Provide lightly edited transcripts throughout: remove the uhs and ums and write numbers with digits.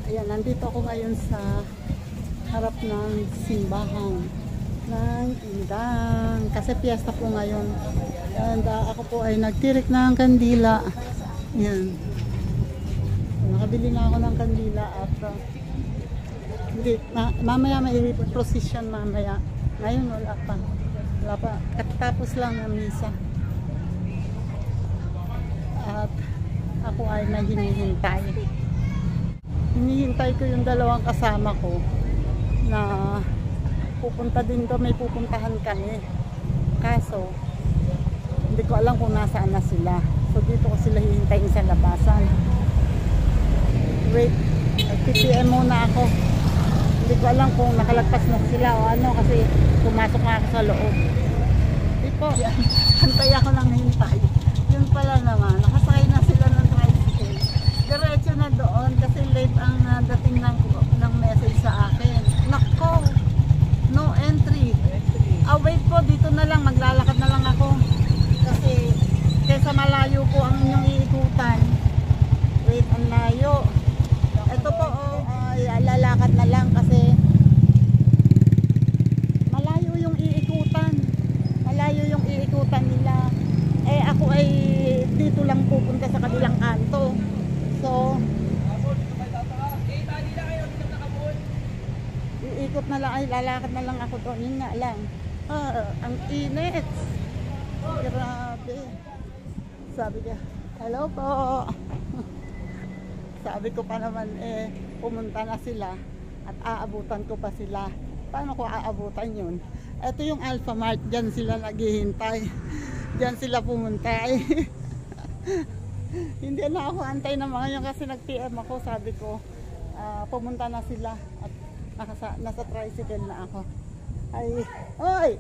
Ayan, nandito ako ngayon sa harap ng simbahan ng Indang. Kasi piyesta po ngayon. And ako po ay nagtirik ng kandila. Ayan. Nakabili na ako ng kandila at hindi, mamaya may procession mamaya. Ngayon wala pa. Wala pa. Katapos lang ng misa. At ako ay hinihintay. Hinihintay ko yung dalawang kasama ko na pupunta din doon, may pupuntahan kami. Kaso, hindi ko alam kung nasaan na sila. So dito ko sila hihintayin sa labasan. Wait, nag-PPM muna ako. Hindi ko alam kung nakalagpas na sila o ano kasi pumasok na ako sa loob. Hindi po, hantay ako ng hintay. Yun pala naman, nakasakay na sila ng tricycle. Diretso na doon kasi late ang dating ng message sa akin. Nako, no entry. Wait po, dito na lang, maglalakad na lang ako. Kasi kaysa malayo po ang inyong iikutan. Wait, ang layo. Ito po, lalakad na lang kasi malayo yung iikutan. Malayo yung iikutan nila. Ako ay dito lang pupunta sa kabilang kanto. So, iikot na lang, ay lalakad na lang ako doon. Yun nga lang. Ang init. Grabe. Sabi niya, hello po. Sabi ko pa naman, pumunta na sila at aabutan ko pa sila. Paano ko aabutan yun? Ito yung Alpha Mart, dyan sila naghihintay. Dyan sila pumunta. Hindi na ako antay ng mga yun kasi nag-PM ako. Sabi ko, pumunta na sila at nasa tricycle na ako. Oy!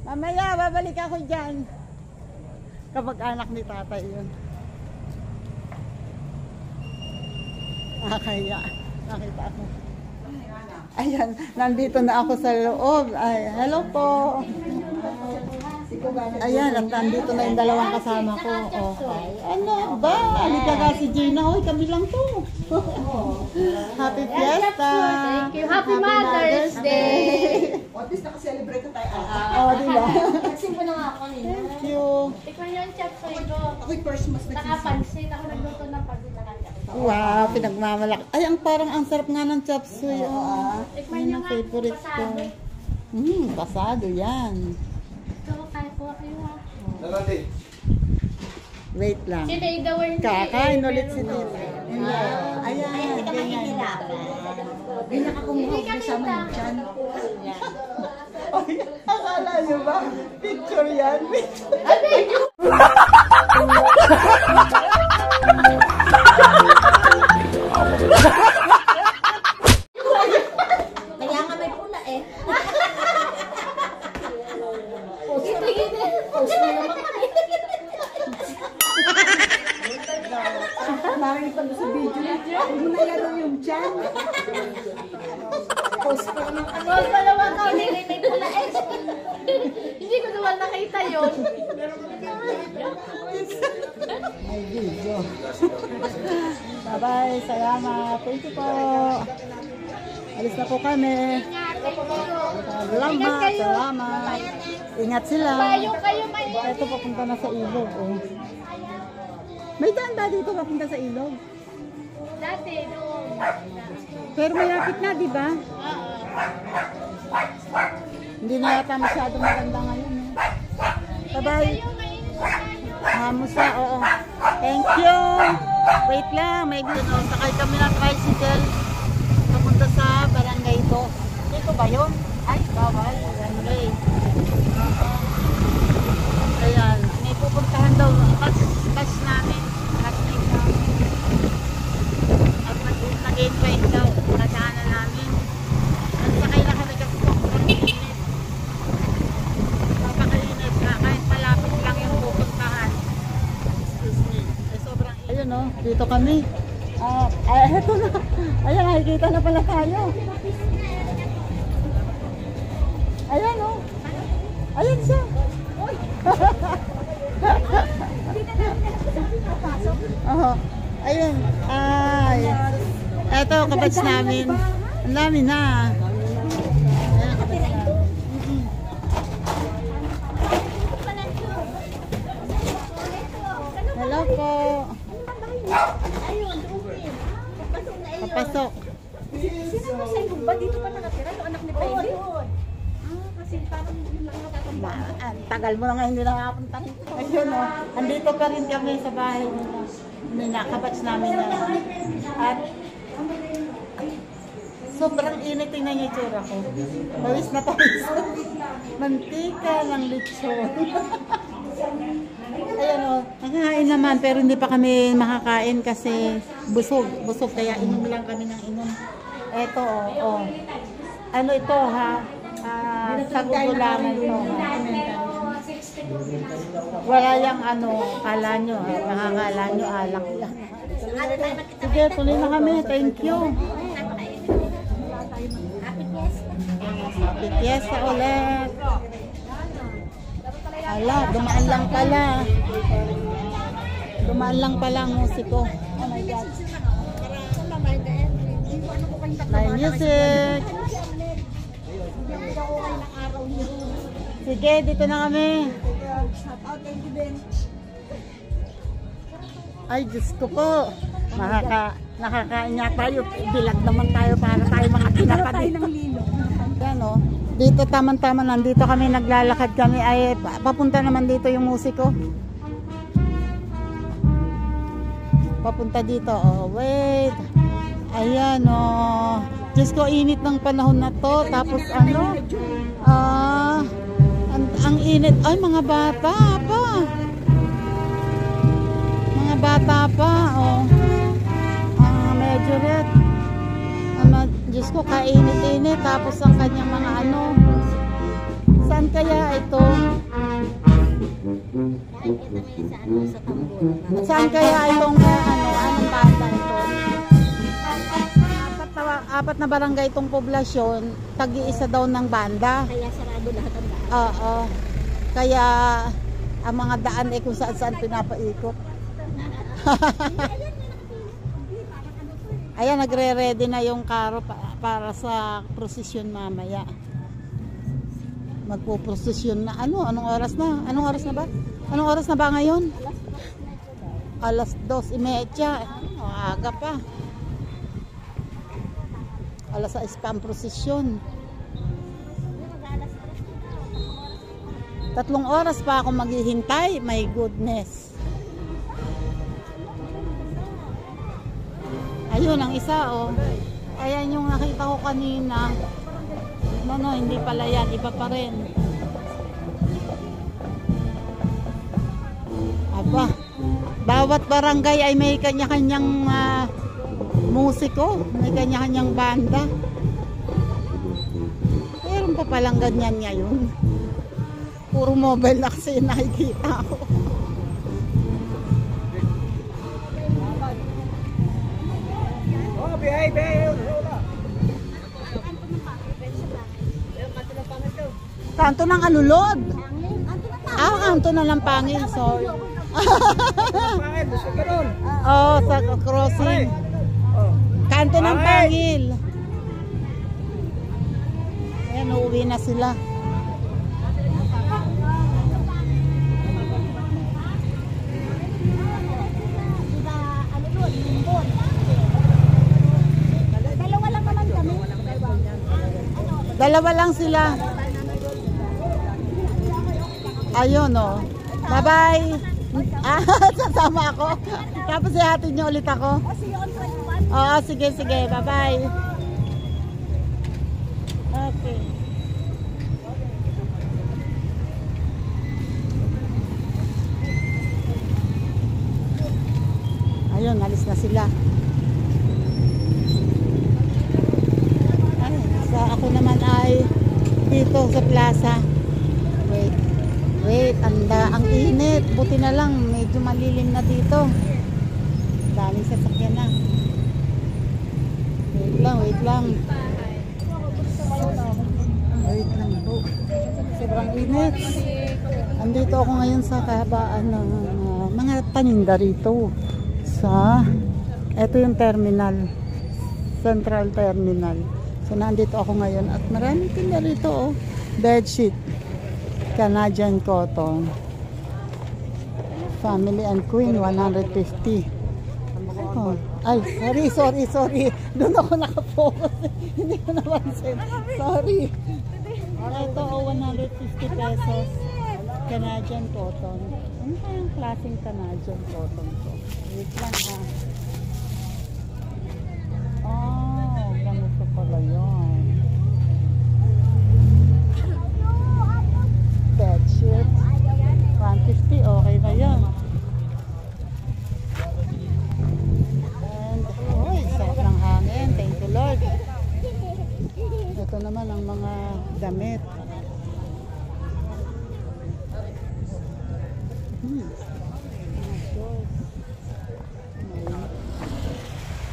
Mamaya, babalik ako dyan. Kapag anak ni tatay yun. Kaya nakita ako. Ayan, nandito na ako sa loob. Ay, hello po. Ayan, at nandito na yung dalawang kasama ko. Ano ba? Halika ka si Gina. Hoy, kami lang to. Happy Fiesta. Thank you. Happy Mother's Day. At least nakaselebrate na tayo. Diba? Nagsimpo na nga ako nila. Thank you. Tikman niyo ang chop suey ko. Ako'y first mas Nakapansin ako nagluto ng pansit na kanya. Wow, pinagmamalaki. Ay, ang sarap nga ng chop suey. Tikman Yan niyo ang nga. favorite ko. Pasado yan. Ito, kaya po kayo ha. Wait lang. Si Dayda Wern. Kakain ulit si Tita. Ayan, ganyan. Ay, nakakumuha ko kasama ng dyan. Ay, akala nyo ba? Picture yan. Kaya nga may pula eh. Post na naman kami. Nakikita mo sa video na dyan. Huwag mo na gano'n yung dyan. Post pa naman kami. Post pa naman kami. May pula eh. Hindi ko naman nakita yun. May video. Bye-bye. Salamat. Thank you po. Alis na po kami. Salamat. Salamat. Ingat sila. Bayo kayo may. Ito papunta na sa ilog. May daan ba dito papunta sa ilog? Dati, noon. Pero malapit na, di ba? Hindi na yata masyado maganda ngayon. Bye-bye. Hamusa, oo. Thank you. Wait lang, may video. Sakay kami ng tricycle. Papunta sa barangay to. Dito ba yun? Ay, bawal. Runway. Ayan, may pupuntahan daw. Touch namin. Touchmate namin. At nag-invite daw. Nadaanan namin. At sakay na kami kasi sobrang init. Napakainit na. Kahit malapit lang yung pupuntahan. Excuse me. Sobrang init. Ayun o, dito kami. Eto na. Ayan, nakikita na pala tayo. Ayan o. Ayan siya. Ayun. Eto, kabatch namin. Ang dami na. Ayan, kabatch namin. Hello po. Ayun, okay. Papasok na ayun. Papasok. Sino mo sa inyo ba? Dito pa nakatira? Ito anak ni Baby? Kasi parang yun lang nakatanda. Ang tagal mo na nga hindi nakapunta rito. Ayun o. Andito pa rin kami sa bahay nila. Hindi nakabatch namin na. At sobrang init, tingnan niyo yung itsura ko. Pawis na pawis. Mantika ng lechon. Ayan o, nakakain naman pero hindi pa kami makakain kasi busog. Busog kaya inom lang kami ng inom. Eto o. Ano ito ha? Sagugulaman ito ha. Wala yung ano, kala nyo ha. Nakakala nyo alak lang. Sige, tuloy na kami. Thank you. Happy Fiesta ulit. Ala, dumaan lang pala. Dumaan lang pala ang musiko. Oh my God. My music. Sige, dito na kami. Ay, Diyos ko po. Nakakain nga tayo. Bilag naman tayo para tayo mga tinapad dito. Yan o. Dito taman-taman, nandito kami, naglalakad kami. Ay, papunta naman dito yung musiko. Papunta dito. Oh, wait. Ayan o. Diyos ko, init ng panahon na to. Tapos ano? Ang init. Ay, mga bata pa. Mga bata pa. Oh. Medyo red. Diyos ko, kainit-init. Tapos ang kanyang mga ano. Saan kaya ito? Saan kaya itong anong banda ito? Apat na barangay itong poblasyon, tag-iisa daw ng banda. Kaya sarado lahat ang daan. Oo. Kaya ang mga daan eh kung saan-saan pinapaikot. Ayan, nagre-ready na yung karo para sa prosesyon mamaya. Magpo-prosesyon na. Anong oras na? Anong oras na ba? Anong oras na ba ngayon? Alas 2:30. Aga pa. Alas 6 pa ang prosesyon. 3 oras pa ako maghihintay. My goodness. Ayun, ang isa, oh. Ayan yung nakita ko kanina. No, hindi pala yan. Iba pa rin. Aba, bawat barangay ay may kanya-kanyang musiko. May kanya-kanyang banda. Meron pa palang ganyan ngayon. Puro mobile na kasi nakikita ko. Kanto ng alulod. Kanto na lang pangil, sorry. Oh, sa crossing. Kanto ng pangil. Ayan, uuwi na sila. Dalawa lang sila. Ayun o. Bye-bye. Sasama ako. Tapos ihatid niyo ulit ako. Oo, sige. Bye-bye. Okay. Ayun, alis na sila. Ako naman ay dito sa plaza. Wait, ang init. Buti na lang, medyo malilim na dito. Daming sasakyan na. Wait lang. Wait lang po. Sobrang init. Andito ako ngayon sa kahabaan ng mga paninda rito. Ito yung terminal. Central Terminal. So nandito ako ngayon at maraming tinda rito oh. Bedsheet, Canadian cotton. Family and Queen 150. Oh. Ay, sorry. Doon ako nakapokus. Hindi ko napansin. Sorry. Ito oh, 150 pesos. Canadian cotton. Ano kayang klaseng Canadian cotton to? Wait lang ha. Oh, ganito pala yun. Bedsheet. 150, okay na yan. And, uy, sarap ng hangin. Thank you, Lord. Ito naman ang mga damit.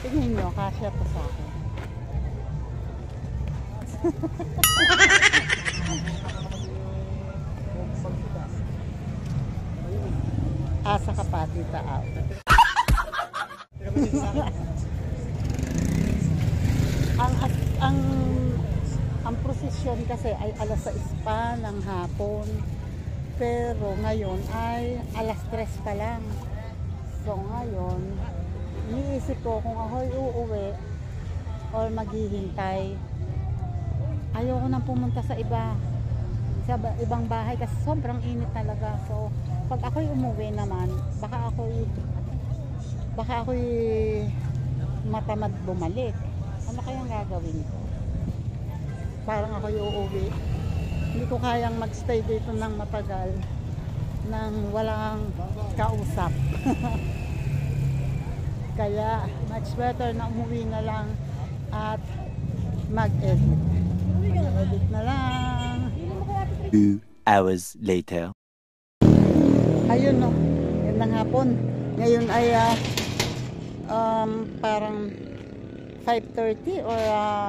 Tingnan nyo, kasya pa sa akin. Asa ka pa, tita out. ang prosesyon kasi ay alas 6 pa ng hapon. Pero ngayon ay alas 3 pa lang. So ngayon, iniisip ko kung ako'y uuwi or maghihintay. Ayoko nang pumunta sa ibang bahay kasi sobrang init talaga. So pag ako'y umuwi naman, baka ako'y matamad bumalik. Ano kayang gagawin ko? Parang ako'y uuwi. Hindi ko kayang magstay dito ng matagal nang walang kausap. Kaya much better na umuwi na lang at mag-edit. Mag-edit na lang. 2 hours later. Ayun no, yun ng hapon. Ngayon ay parang 5:30 or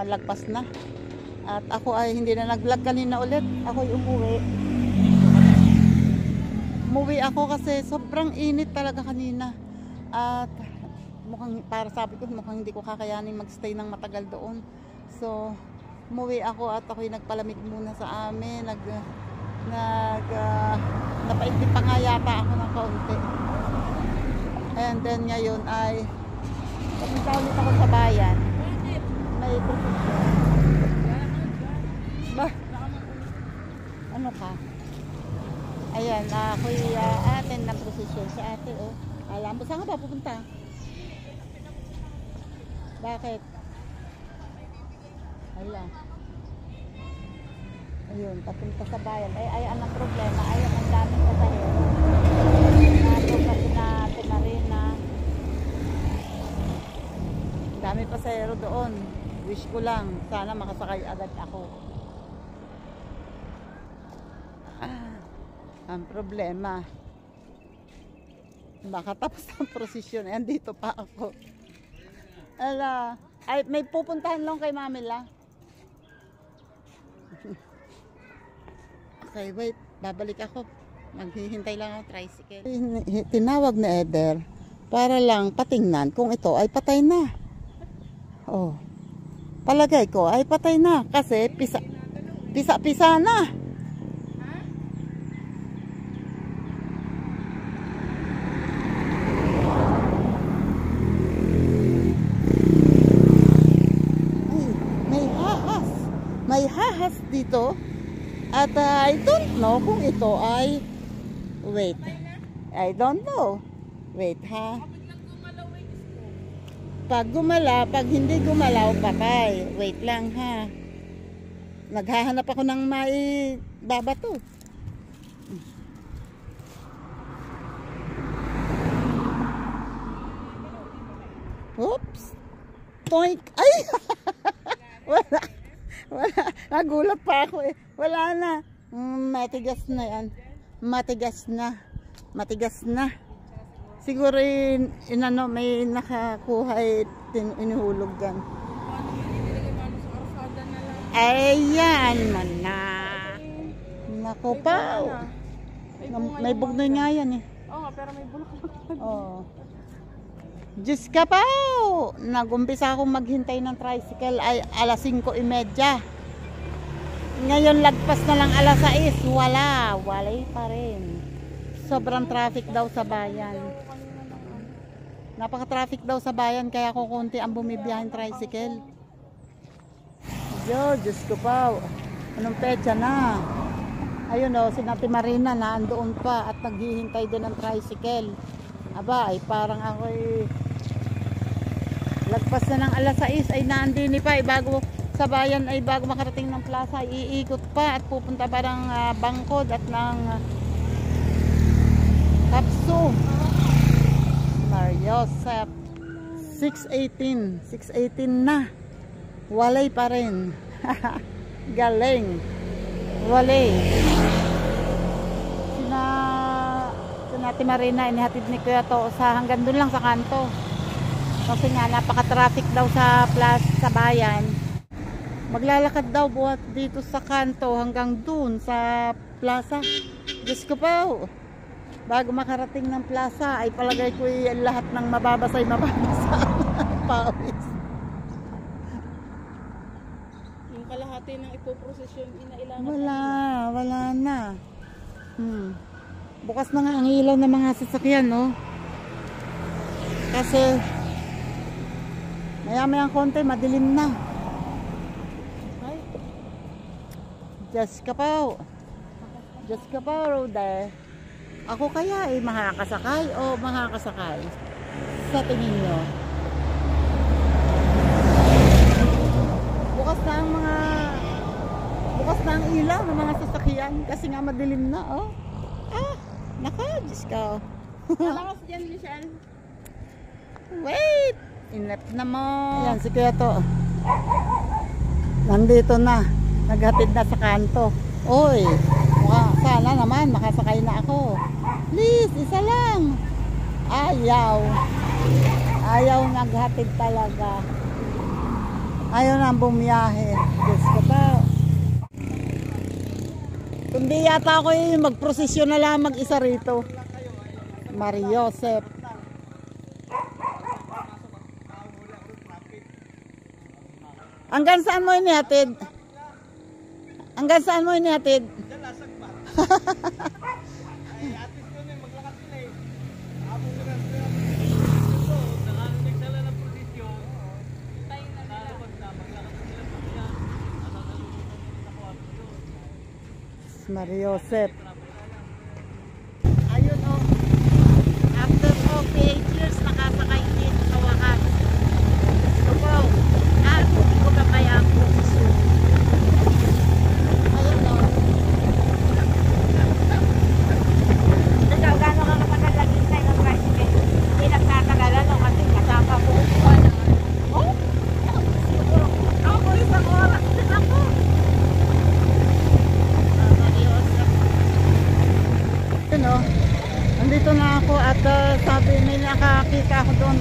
lagpas na. At ako ay hindi na nag-vlog kanina ulit. Ako'y umuwi. Umuwi ako kasi sobrang init talaga kanina. At mukhang, para sabi ko, mukhang hindi ko kakayanin magstay ng matagal doon. So, umuwi ako at ako'y nagpalamig muna sa amin. Napaintip pa nga yata ako ng kaunti. And then ngayon ay pumunta ulit ako sa bayan. May profesyon. Ba? Ano ka? Ayan, ako'y attend ng prosesyon sa ate, oh. Alam mo, saan ka ba pupunta? Bakit? Ayan. Ayun, papunta sa bayan. Ay, anong problema? Ayun, ang daming pasahero. Nato kasi natin na rin na dami pasahero doon. Wish ko lang, sana makasakay agad ako. Ang problema, baka tapos ang prosesyon, andito pa ako. Ala, ay may pupuntahan lang kay Mamila. Okay, wait, babalik ako. Maghihintay lang ako tricycle. Tinawag na Eder para lang patingnan kung ito ay patay na. Oh, palagay ko ay patay na kasi pisa na. May hahas dito at I don't know kung ito ay I don't know. Wait ha. Pag hindi gumalaw patay. Wait lang ha. Naghahanap ako ng may babato. Oops. Toink. Ay. Wala. Nagulat pa ako eh. Wala na. Matigas na yan. Matigas na. Siguro may nakakuha inuhulog dyan. Ayan mo na. Naku pa. May bugnoy nga yan eh. Oo nga, pero may bulak. Oo. Diyos ka pa! Nag-umpisa akong maghintay ng tricycle ay alas 5:30. Ngayon lagpas na lang alas 6. Walay pa rin. Sobrang traffic daw sa bayan. Napaka-traffic daw sa bayan kaya kukunti ang bumibiyahing tricycle. Diyos ko pa. Anong petsa na? Ayun o, si Ate Marina na andoon pa at naghihintay din ng tricycle. Aba, ay parang ako'y lagpas na ng alas 6 ay naandini pa. Bago sa bayan ay bago makarating ng plaza, iikot pa at pupunta pa ng Bangkod at ng Kapsu. Mariosep. 6:18 na. Walay pa rin. Galing. Walay. Ate Marina, inihatid ni Kuya to sa hanggang dun lang sa kanto. Kasi nga napaka-traffic daw sa sa bayan. Maglalakad daw buhat dito sa kanto hanggang dun sa plaza. Diyos ko po. Bago makarating ng plaza ay palagay ko lahat ng mababasay pawis. Yung kalahati ng ipoprosesyon, inailangan. Wala na. Bukas na nga ang ilaw ng mga sasakyan, no? Kasi maya-maya konti, madilim na. Ay. Diyos ka po, Rode. Ako kaya ay makakasakay o makakasakay? Sa tingin nyo? Bukas na ang ilaw ng mga sasakyan kasi nga madilim na, oh. Naka, Diyos ka. Malakas dyan, Michelle. Wait! Inlap na mo. Ayan, si Kuya to. Nandito na. Naghatid na sa kanto. Uy, sana naman makasakay na ako. Please, isa lang. Ayaw naghatid talaga. Ayaw nang bumiyahe. Diyos ko pa. Kundi yata ako magprosesyon na lang mag-isa rito. Mariosep. Hanggang saan mo inihatid? Hanggang saan mo inihatid? Diyan lasag ba? Ay, atis ko na maglakad sila eh. Abong ko na sila. Ito, nakarinig sila ng posisyon. Tayo na nila. Maglakad sila pa niya. Mariosep. Ayun o. After 48 years, nakasakay din sa wakas. So po, hindi ko pa kaya ang posisyon. Ayun o. Ikaw, gano'n ka kapag naghintay ng tricycle? Hindi nagtatagalan o kasi kasama ko. Oh? Siguro. Ako, isang oras din ako. Nandito na ako at sabi may nakakita ako doon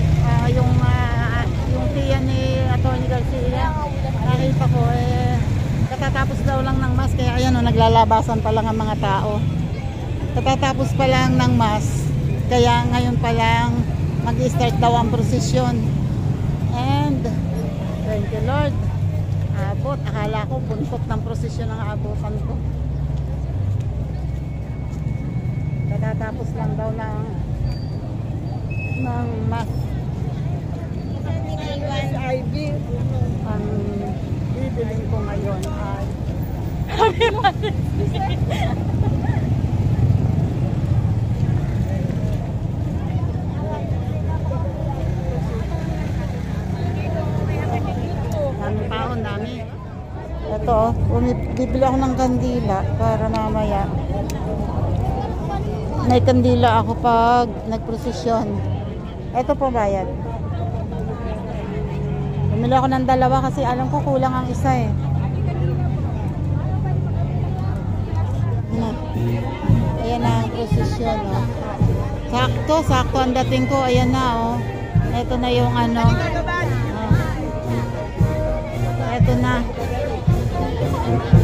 yung tiya ni Atty. Garcia. Nakita ko katatapos daw lang ng mass kaya ayan naglalabasan pa lang ang mga tao. Katatapos pa lang ng mass kaya ngayon pa lang mag-start daw ang prosesyon. And thank you Lord. Abot, akala ko buntot ng prosesyon ang abutan ko. Katatapos lang daw ng mass. Ang bibiling ko ngayon ay dami. Ito, bibili ako ng kandila para mamaya may kandila ako pag nagprosesyon. Ito po bayad. Bumili ako ng dalawa kasi alam ko kulang ang isa eh. Ayan na ang prosesyon, oh. Sakto ang dating ko. Ayan na, oh. Ito na yung ano. Ito na.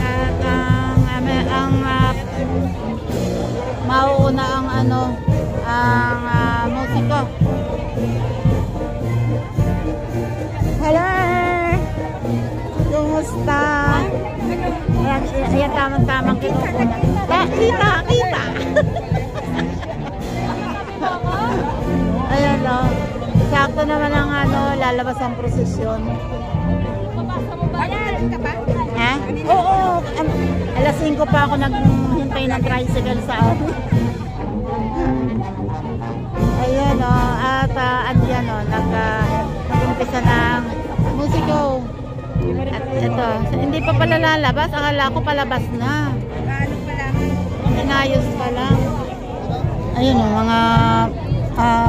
At mauuna ang ano, ang musiko. Hello! Kumusta? Ayan tamang-tamang kinukunan. Kita! Ayan o. Sakto naman ang lalabas ang prosesyon. Ha? Oo. Alas 5 pa ako naghintay ng tricycle sa akin. Ayan o. At andyan o. Nag-umpisa ng musiko. At ito. Hindi pa pala lalabas. Akala ko palabas na. Inayos pa lang. Ayun o. Mga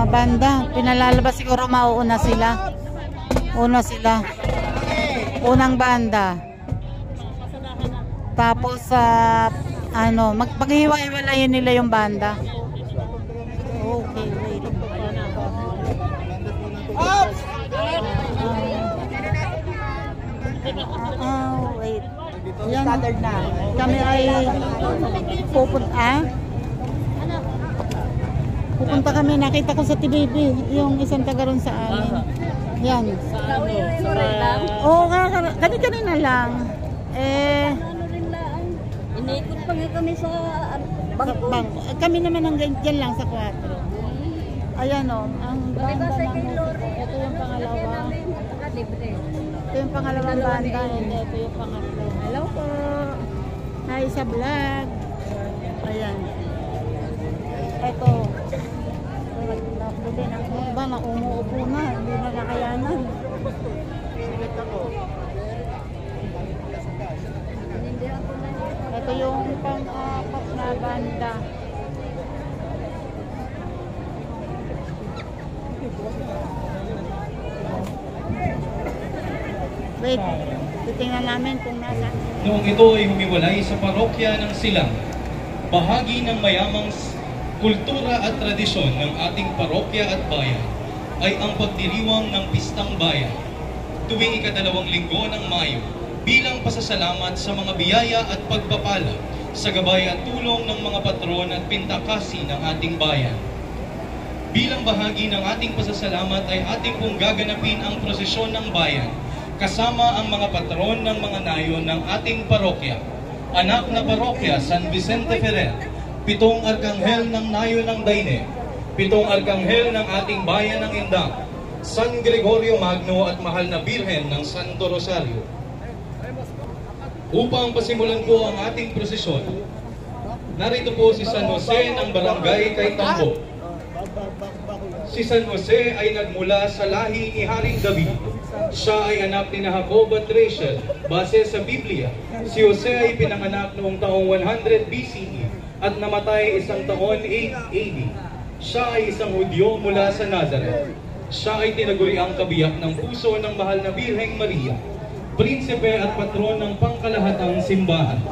banda. Pinalalabas siguro mauuna sila. Unang banda. Tapos magpaghiwa-hiwalayin nila yung banda. Okay, wait. Wait. Yan. Kami ay pupunta kami, nakita ko sa TVB yung isang taga ron sa amin. Yan. Oo nga, kanina lang. Inaikot pa nga kami sa bangko. Kami naman ang dyan lang sa 4. Ayan o, ang banda namin. Ito yung pangalawa. Ito yung pangalawang banda. Ito yung pangatlo. Hello po. Hi sa vlog. Ayan. Ito. Ba na umuupo na. Hindi na nakayanan. Ito yung pang-apat na banda. Wait, titingnan namin kung nasa. Noong ito ay humiwalay sa parokya ng Silang, bahagi ng mayamang kultura at tradisyon ng ating parokya at bayan ay ang pagdiriwang ng Pistang Bayan tuwing ika-2 linggo ng Mayo bilang pasasalamat sa mga biyaya at pagpapala sa gabay at tulong ng mga patron at pintakasi ng ating bayan. Bilang bahagi ng ating pasasalamat ay ating pong gaganapin ang prosesyon ng bayan kasama ang mga patron ng mga nayon ng ating parokya. Anak na parokya San Vicente Ferrer, 7 arkanghel ng nayon ng Daine, 7 arkanghel ng ating bayan ng Indang, San Gregorio Magno at mahal na Birhen ng Santo Rosario. Upang pasimulan po ang ating prosesyon, narito po si San Jose ng Barangay Caytambo. Si San Jose ay nagmula sa lahi ni Haring David. Siya ay anak ni Jacob at Rachel. Base sa Biblia, si Jose ay pinanganak noong taong 100 BCE at namatay isang taon 8 AD. Siya ay isang Hudyo mula sa Nazareth. Siya ay tinaguriang kabiyak ng puso ng mahal na Birheng Maria, prinsipe at patron ng pangkalahatang simbahan,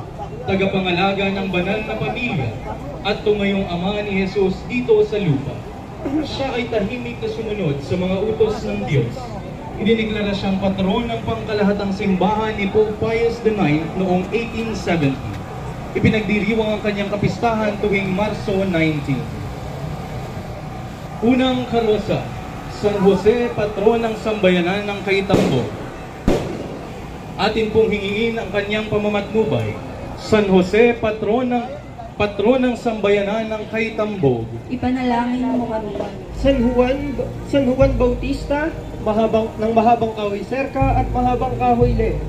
tagapangalaga ng banal na pamilya, at tumayong ama ni Jesus dito sa lupa. Siya ay tahimik na sumunod sa mga utos ng Diyos. Idineklara siyang patron ng pangkalahatang simbahan ni Pope Pius IX noong 1870. Ipinagdiriwang ang kanyang kapistahan tuwing Marso 19. Unang karosa, San Jose, patron ng sambayanan ng Caytambo. Atin pong hingingin ang kanyang pamamatnubay. San Jose, patron ng sambayanan ng Caytambo. Ipanalangin mo kami. San Juan Bautista, mahabang kahoy serka at mahabang kahoy le.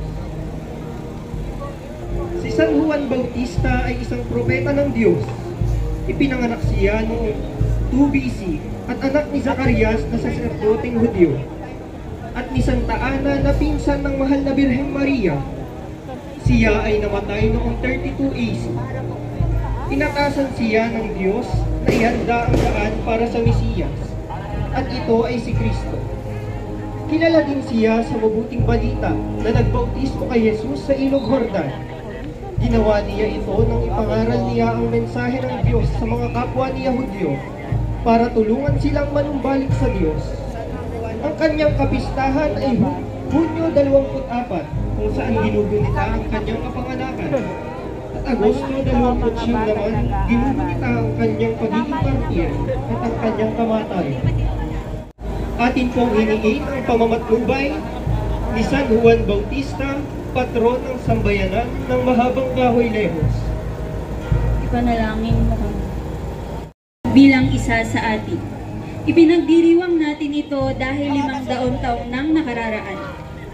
Si San Juan Bautista ay isang propeta ng Diyos. Ipinanganak siya noong 2 BC at anak ni Zacarias na saserdoteng Hudyo at ni Santa Ana na pinsan ng mahal na Birheng Maria. Siya ay namatay noong 32 AC. Inatasan siya ng Diyos na ihanda ang daan para sa Mesiyas, at ito ay si Kristo. Kilala din siya sa mabuting balita na nagbautismo kay Jesus sa Ilog Jordan. Ginawa niya ito nang ipangaral niya ang mensahe ng Diyos sa mga kapwa niya Hudyo para tulungan silang manumbalik sa Diyos. Ang kanyang kapistahan ay Hunyo 24, kung saan ginugunita ang kanyang kapanganakan. At Agosto 29 naman, ginugunita ang kanyang pagiging martir at ang kanyang kamatayan. Atin pong hiniin ang pamamatnubay ni San Juan Bautista, patron ng sambayanan ng Mahabang Kahoy Lehos. Ipanalangin mo kami. Bilang isa sa atin, ipinagdiriwang natin ito dahil 500 taong nang nakararaan.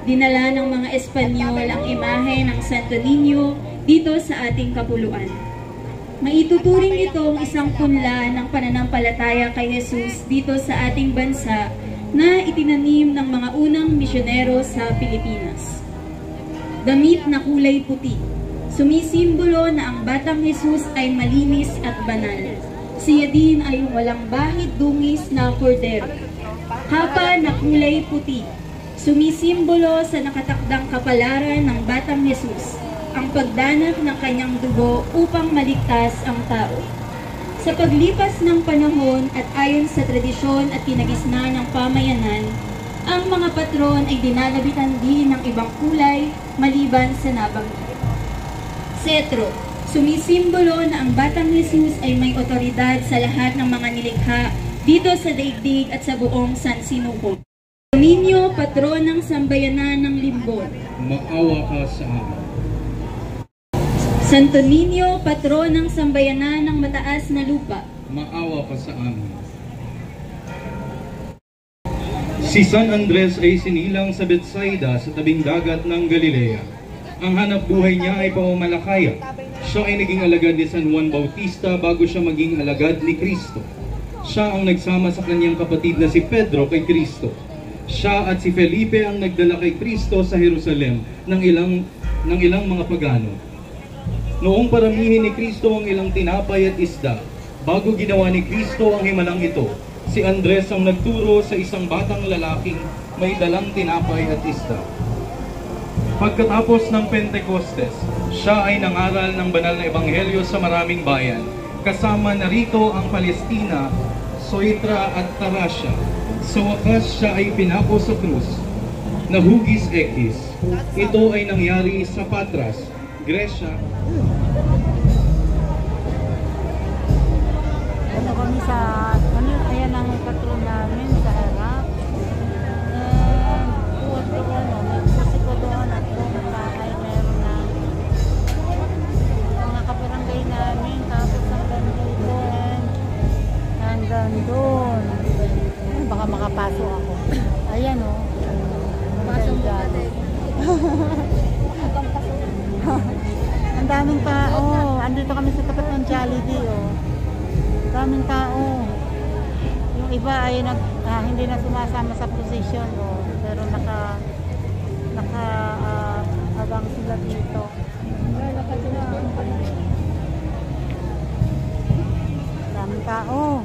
Dinala ng mga Espanyol ang imahe ng Santo Niño dito sa ating kapuluan. Maituturing itong isang punla ng pananampalataya kay Jesus dito sa ating bansa na itinanim ng mga unang misyonero sa Pilipinas. Damit na kulay puti, sumisimbolo na ang batang Jesus ay malinis at banal. Siya din ay walang bahid dungis na kordero. Hapa na kulay puti, sumisimbolo sa nakatakdang kapalaran ng batang Jesus, ang pagdanat ng kanyang dugo upang maligtas ang tao. Sa paglipas ng panahon at ayon sa tradisyon at kinagisna ng pamayanan, ang mga patron ay dinalabitan din ng ibang kulay maliban sa nabanggit. Setro, sumisimbolo na ang batang Jesus ay may otoridad sa lahat ng mga nilikha dito sa daigdig at sa buong San Sinuko. Niño, patron ng sambayanan ng Limbon, Maawa ka sa amin. Santo Niño, patron ng sambayanan ng Mataas na Lupa, Maawa ka sa amin. Si San Andres ay sinilang sa Betsaida sa tabing dagat ng Galilea. Ang hanap buhay niya ay pamamalakaya. Siya ay naging alagad ni San Juan Bautista bago siya maging alagad ni Cristo. Siya ang nagsama sa kanyang kapatid na si Pedro kay Cristo. Siya at si Felipe ang nagdala kay Cristo sa Jerusalem ng ilang mga pagano. Noong paramihin ni Cristo ang ilang tinapay at isda, bago ginawa ni Cristo ang himalang ito, si Andres ang nagturo sa isang batang lalaking may dalang tinapay at isda. Pagkatapos ng Pentecostes, siya ay nangaral ng banal na ebanghelyo sa maraming bayan, kasama narito ang Palestina, Soitra at Tarasya. Sa wakas siya ay pinako sa krus, na hugis ekis. Ito ay nangyari sa Patras, Gresya. Ano kami sa, ayan ang patron namin sa harap. And doon, may pusi ko doon at doon ang bahay meron na mga kabarangay namin. Tapos hanggang dito and hanggang doon. Baka makapasok ako. Ayan o. Pasok mo natin. Ang daming tao. Andito kami sa tapat ng Jollibee o. Daming tao. Yung iba ay hindi na sumasama sa procession o. Pero abang sila dito. Daming tao.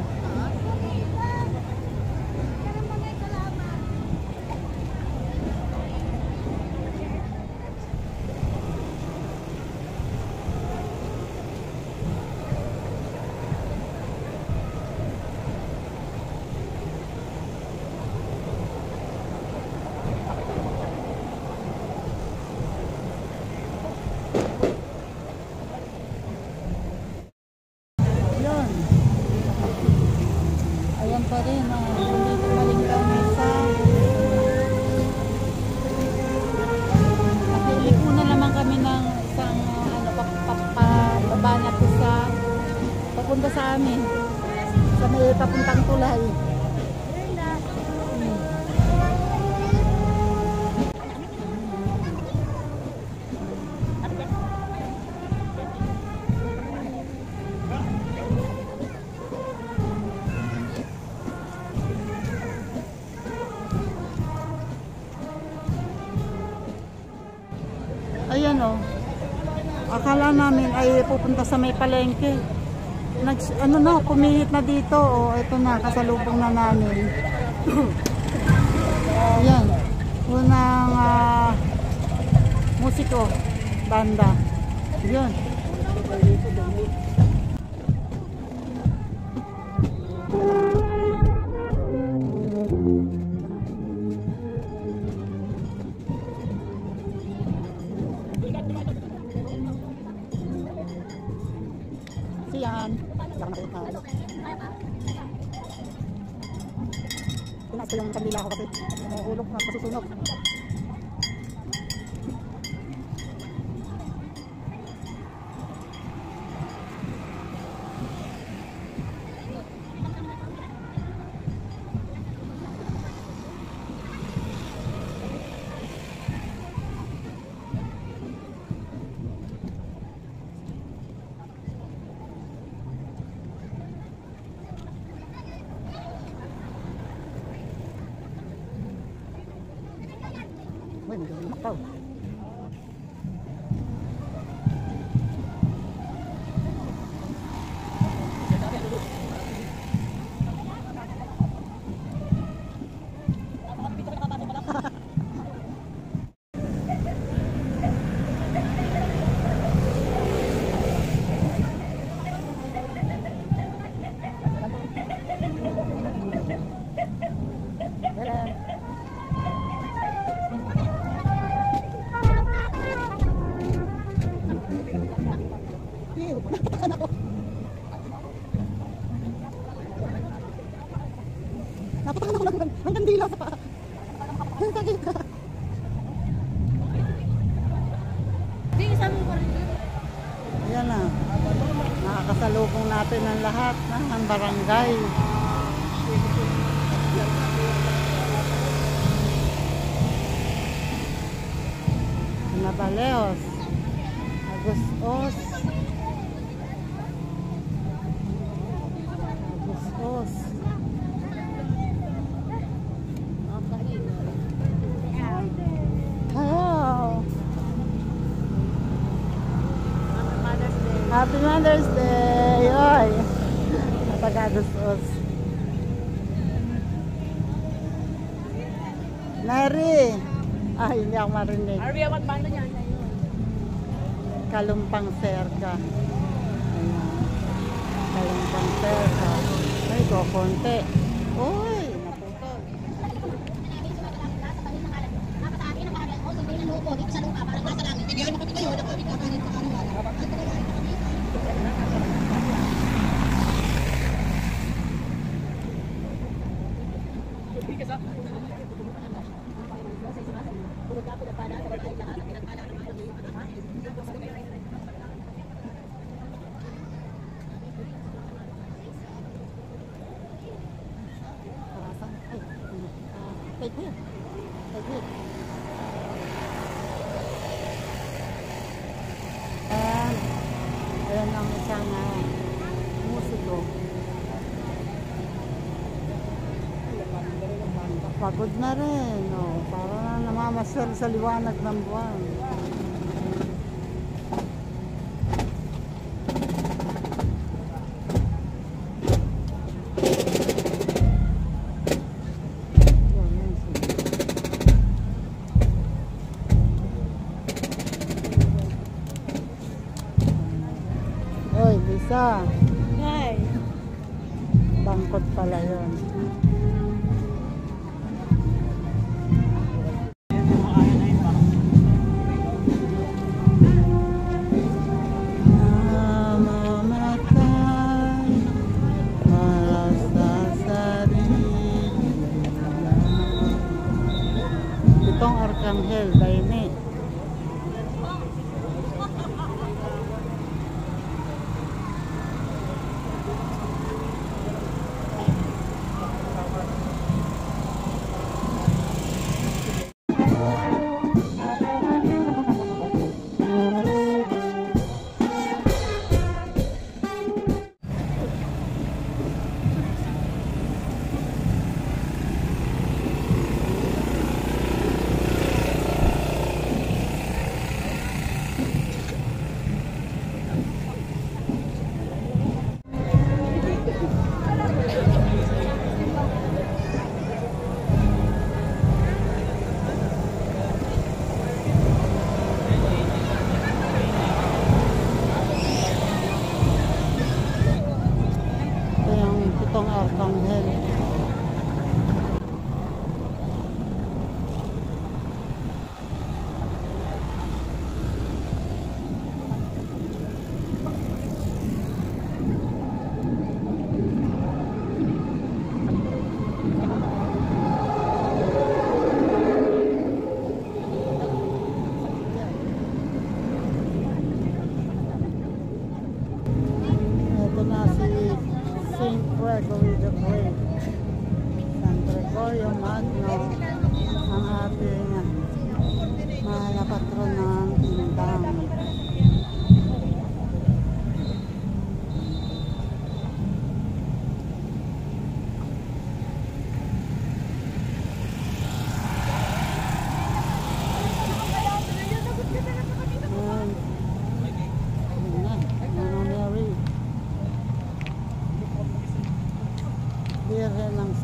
Ayan pa rin, dito Malinggaw Mesa. Nakiliko na naman kami ng isang baba na po sa papunta sa amin. Sa may papuntang tulay. Ayan o. Akala namin ay pupunta sa may palengke. Pumihit na dito o. Ito na, kasalubong na namin. Ayan. Unang musiko. Banda. Ayan. Yan. Tinaas ko yung kandila ko kasi umuulok na pasusunog. Napakan ako ng kandila sa paa. Ang sakit. Ayan na. Nakakasalubong natin ang lahat ng barangay. Nabaleos. Agustos. Agustos. Hello. Happy Mother's Day! Oy! Napag-Agustos. Nari! Ay, hindi ako marinig. Arvia, magbanda niyan. Kalumpang Serka. Ayan. Kalumpang Serka. Ay, konti. Uy! Naputol. Take me. Take me. Ayan ang isang musiko. Pagod na rin. Oh, para na namamasyal sa liwanag ng buwan. Oy, Lisa. Hi. Bangkot pala yun. Namamatay para sa sarili lang. Itong Arkanghel, Daine.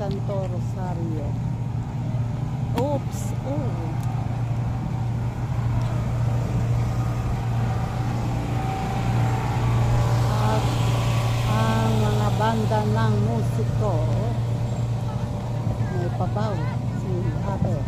Santo Rosario. Oops! Oh! At ang mga banda ng musiko, may pabaw si Ate.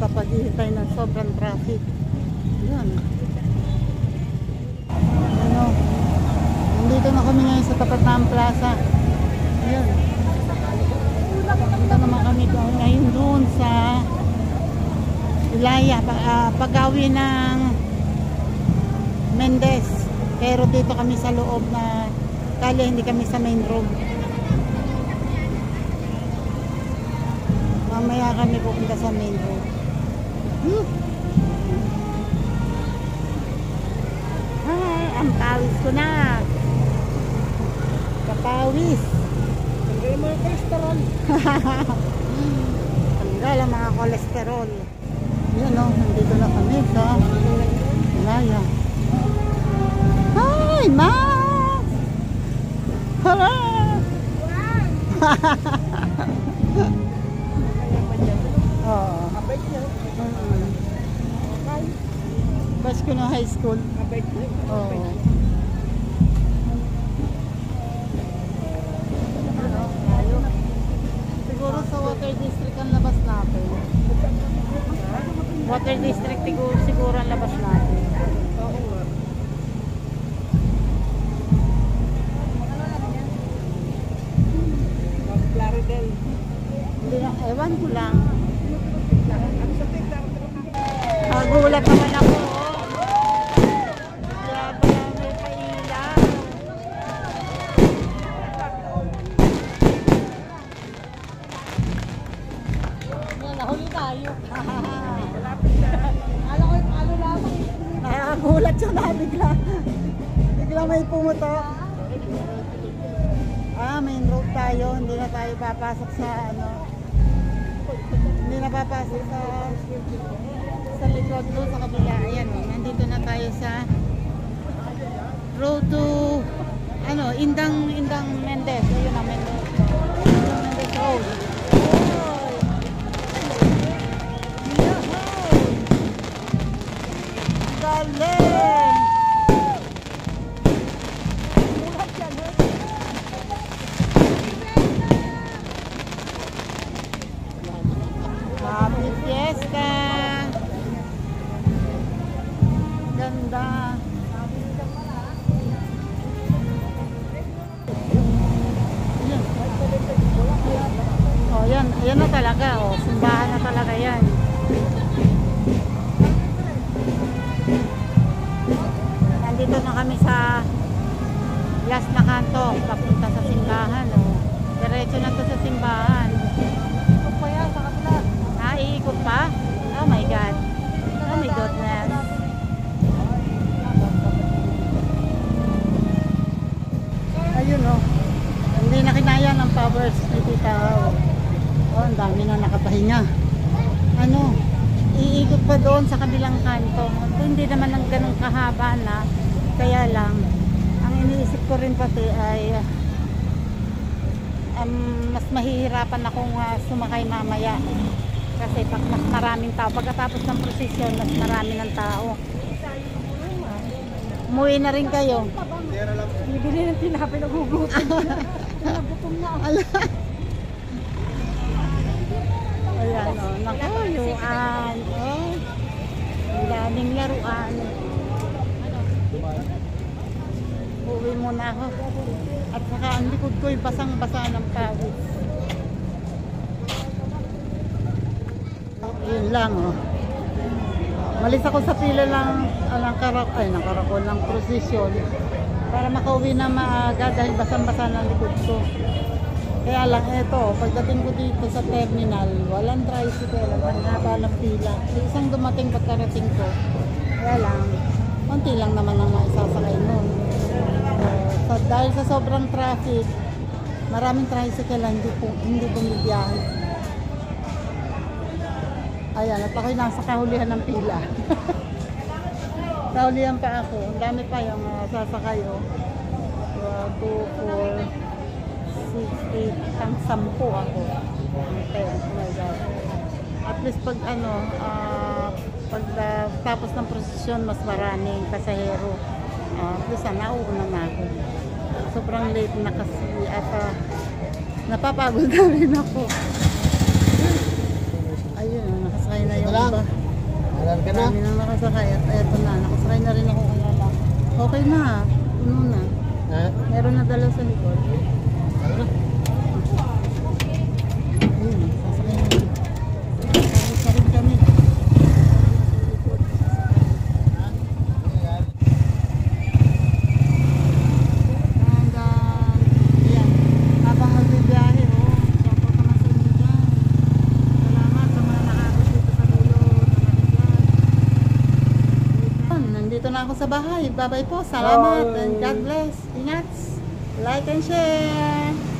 Sa paghihintay ng sobrang traffic. Yan. Ano, nandito na kami ngayon sa tapat ng plaza. Yan. Punta naman kami ngayon doon sa Ilaya, pag-awi ng Mendez. Pero dito kami sa loob na kali, hindi kami sa main road. Mamaya kami pupunta sa main road. Ay, ang pawis ko na. Kapawis. Tanggal mga kolesterol. Tanggal ang mga kolesterol. Yan o, nandito na kami sa Ilaya. Hi, Max! Hello! Oo. Bas ko na high school. Oo. Siguro sa Water District ang labas natin. Water District siguro ang labas natin. Oo nga. Claridel. Hindi na, ewan ko lang. Nagulat naman ako. Kaya pala may pailaw. Nahuli tayo. Alam ko yung palo lamang. Nakagulat siya na bigla. Bigla may pumuto. Main road tayo. Hindi na tayo papasok sa ano. Hindi na papasok sa likod doon sa kabila. Ayan, nandito na tayo sa road to Indang Mendez. Ayun ang Mendez. Indang Mendez Road. Galing! Happy Fiesta! Ganda! Oh, yan na talaga. Oh, simbahan na talaga yan. Nandito na kami sa last na kanto, papunta sa simbahan. Oh. Diretso na to sa simbahan. Ikot pa yan, sa kabila. Iikot pa? Oh my God. Oh my goodness. Ayun oh. Hindi na kinaya ng powers ni Tita. Oh, ang dami na nakapahinga. Ano? Iikot pa doon sa kabilang kanto. Hindi naman ng ganong kahaba na. Kaya lang, ang iniisip ko rin pati ay mas mahihirapan akong sumakay mamaya. Kasi mas maraming tao. Pagkatapos ng prosesyon, mas marami ng tao. Umuwi na rin kayo. Bibili ng tinapay na gugutom. Nagutom na. Ayan o. Nakayuan. Oh. Ang daming laruan. Uwi muna ako. At saka ang likod ko ay basang-basa ng pawis. Yun lang oh. Malis ako sa pila lang ng karakol ng prosesyon. para makauwi na maaga dahil basang-basa ng likod ko. Kaya lang ito, pagdating ko dito sa terminal, walang tricycle, ang haba ng pila. Isang dumating pagkarating ko, kaya lang, konti lang naman ang maisasakay nun. So, dahil sa sobrang traffic, maraming tricycle lang hindi bumibiyahe. Ayan, at ako'y nasa kahulihan ng pila. Kahulihan pa ako. Ang dami pa yung sasakay. 2, 4, 6, 8, ang 10 ako. 10, oh my God. At least pag pag tapos ng prosesyon, mas maraming pasahero. At least nauuna na ako. Sobrang late na kasi at napapagod na rin ako. Ayun, nakasakay na yung iba. Marami na nakasakay at eto na, nakasakay na rin ako kaya lang. Okay na, puno na. Meron na dalaw sa likod. Ayun, sasakay na. Sasakay rin kami. Ayan, habang magbibiyahe, shoutout naman sa inyo dyan. Salamat sa mga nakabot dito sa dulo ng vlog. Nandito na ako sa bahay. Bye-bye po. Salamat and God bless. Ingat. Like and share.